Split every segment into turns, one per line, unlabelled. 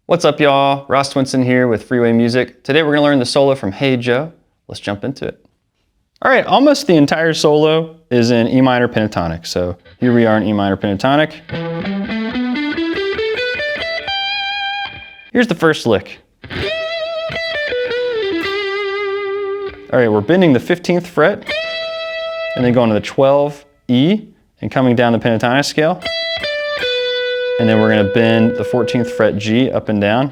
What's up, y'all? Ross Twinson here with Freeway Music. Today we're gonna learn the solo from Hey Joe. Let's jump into it. All right, almost the entire solo is in E minor pentatonic. So here we are in E minor pentatonic. Here's the first lick. All right, we're bending the 15th fret and then going to the 12 E and coming down the pentatonic scale. And then we're gonna bend the 14th fret G up and down.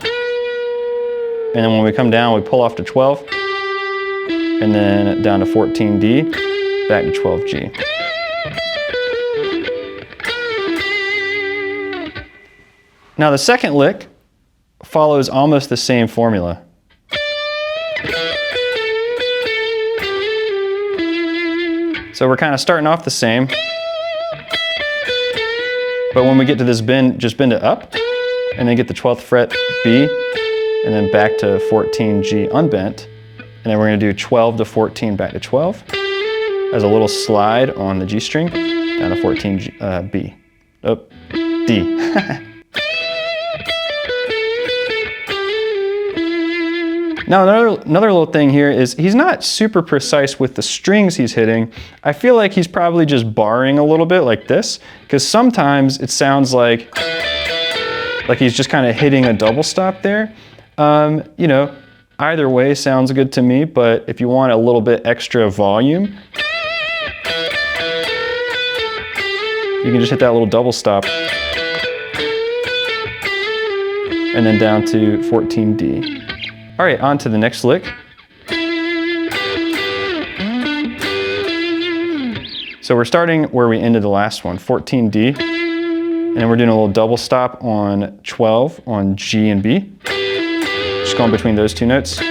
And then when we come down, we pull off to 12, and then down to 14 D, back to 12 G. Now the second lick follows almost the same formula. So we're kind of starting off the same. But when we get to this bend, just bend it up, and then get the 12th fret B, and then back to 14 G unbent. And then we're gonna do 12 to 14 back to 12 as a little slide on the G string, down to 14 G, B. Oh, D. Now another little thing here is he's not super precise with the strings he's hitting. I feel like he's probably just barring a little bit like this, because sometimes it sounds like he's just kind of hitting a double stop there. You know, either way sounds good to me, but if you want a little bit extra volume, you can just hit that little double stop and then down to 14 D. All right, on to the next lick. So we're starting where we ended the last one, 14 D, and then we're doing a little double stop on 12 on G and B. Just going between those two notes. And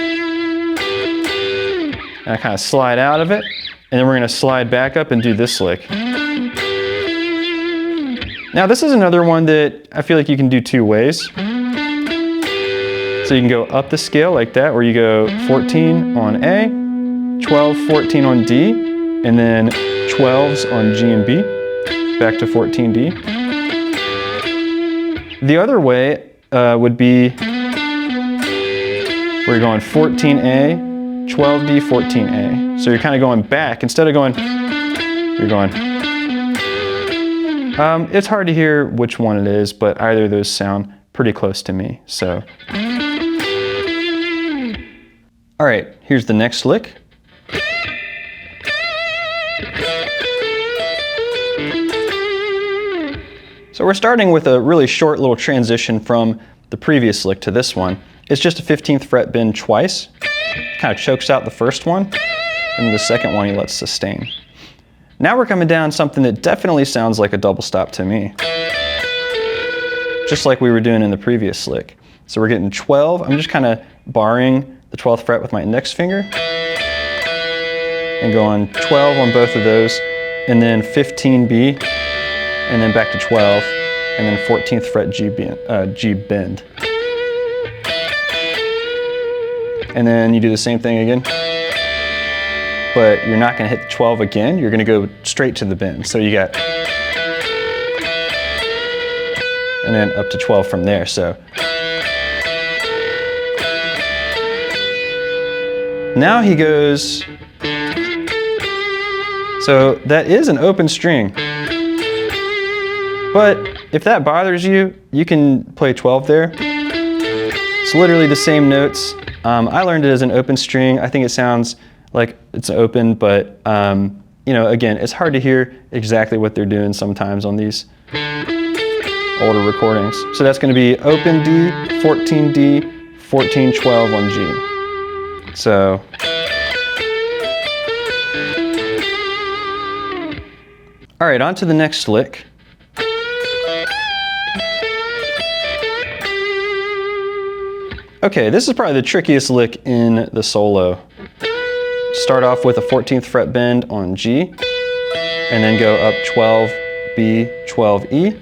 I kind of slide out of it, and then we're gonna slide back up and do this lick. Now this is another one that I feel like you can do two ways. So you can go up the scale like that, where you go 14 on A, 12, 14 on D, and then 12s on G and B, back to 14 D. The other way would be where you're going 14A, 12D, 14A. So you're kind of going back, instead of going, you're going. It's hard to hear which one it is, but either of those sound pretty close to me, so. All right, here's the next lick. So we're starting with a really short little transition from the previous lick to this one. It's just a 15th fret bend twice. Kind of chokes out the first one, and then the second one he lets sustain. Now we're coming down something that definitely sounds like a double stop to me. Just like we were doing in the previous lick. So we're getting 12, I'm just kind of barring the 12th fret with my index finger and going 12 on both of those, and then 15 B, and then back to 12, and then 14th fret G bend. And then you do the same thing again, but you're not going to hit the 12 again, you're going to go straight to the bend. So you got, and then up to 12 from there. So now he goes, so that is an open string, but if that bothers you, you can play 12 there. It's literally the same notes. I learned it as an open string. I think it sounds like it's open, but you know, again, it's hard to hear exactly what they're doing sometimes on these older recordings. So that's going to be open D, 14 D, 14, 12 on G. So, all right, on to the next lick. Okay, this is probably the trickiest lick in the solo. Start off with a 14th fret bend on G, and then go up 12 B, 12 E,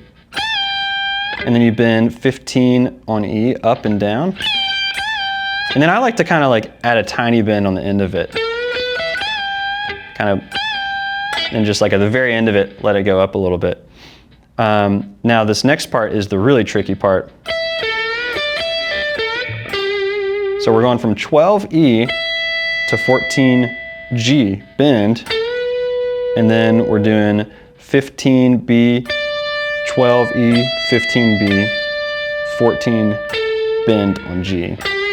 and then you bend 15 on E up and down. And then I like to kind of like add a tiny bend on the end of it. Kind of, and just like at the very end of it, let it go up a little bit. Now this next part is the really tricky part. So we're going from 12E to 14G bend, and then we're doing 15B, 12E, 15B, 14 bend on G,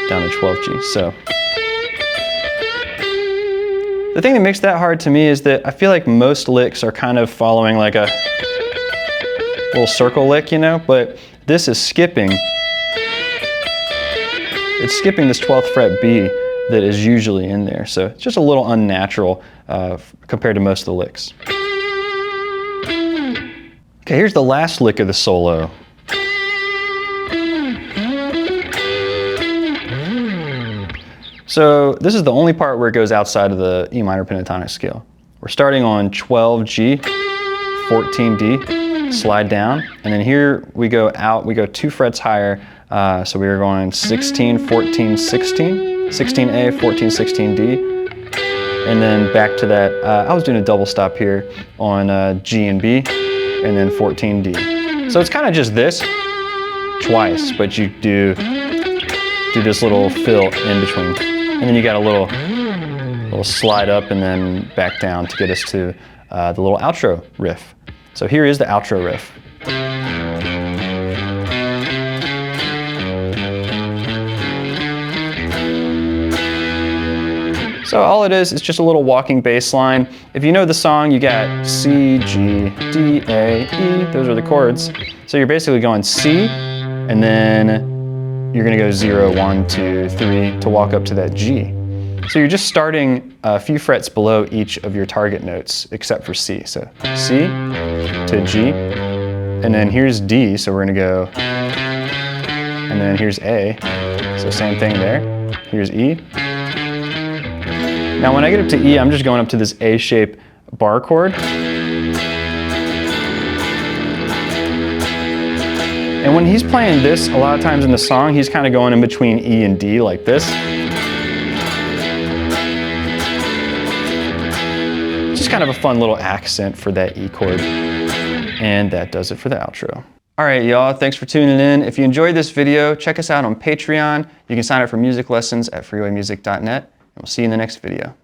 down to 12G. So the thing that makes that hard to me is that I feel like most licks are kind of following like a little circle lick, you know, but this is skipping. It's skipping this 12th fret B that is usually in there. So it's just a little unnatural compared to most of the licks. Okay, here's the last lick of the solo. So this is the only part where it goes outside of the E minor pentatonic scale. We're starting on 12G, 14D, slide down, and then here we go out, we go 2 frets higher, so we are going 16, 14, 16, 16A, 14, 16D, and then back to that, I was doing a double stop here on G and B, and then 14D. So it's kind of just this twice, but you do this little fill in between. And then you got a little slide up and then back down to get us to the little outro riff. So here is the outro riff. So all it is just a little walking bass line. If you know the song, you got C, G, D, A, E. Those are the chords. So you're basically going C, and then you're gonna go 0, 1, 2, 3 to walk up to that G. So you're just starting a few frets below each of your target notes, except for C. So C to G, and then here's D, so we're gonna go, and then here's A, so same thing there. Here's E. Now when I get up to E, I'm just going up to this A-shaped bar chord. And when he's playing this, a lot of times in the song, he's kind of going in between E and D like this. Just kind of a fun little accent for that E chord. And that does it for the outro. All right, y'all, thanks for tuning in. If you enjoyed this video, check us out on Patreon. You can sign up for music lessons at freewaymusic.net, and we'll see you in the next video.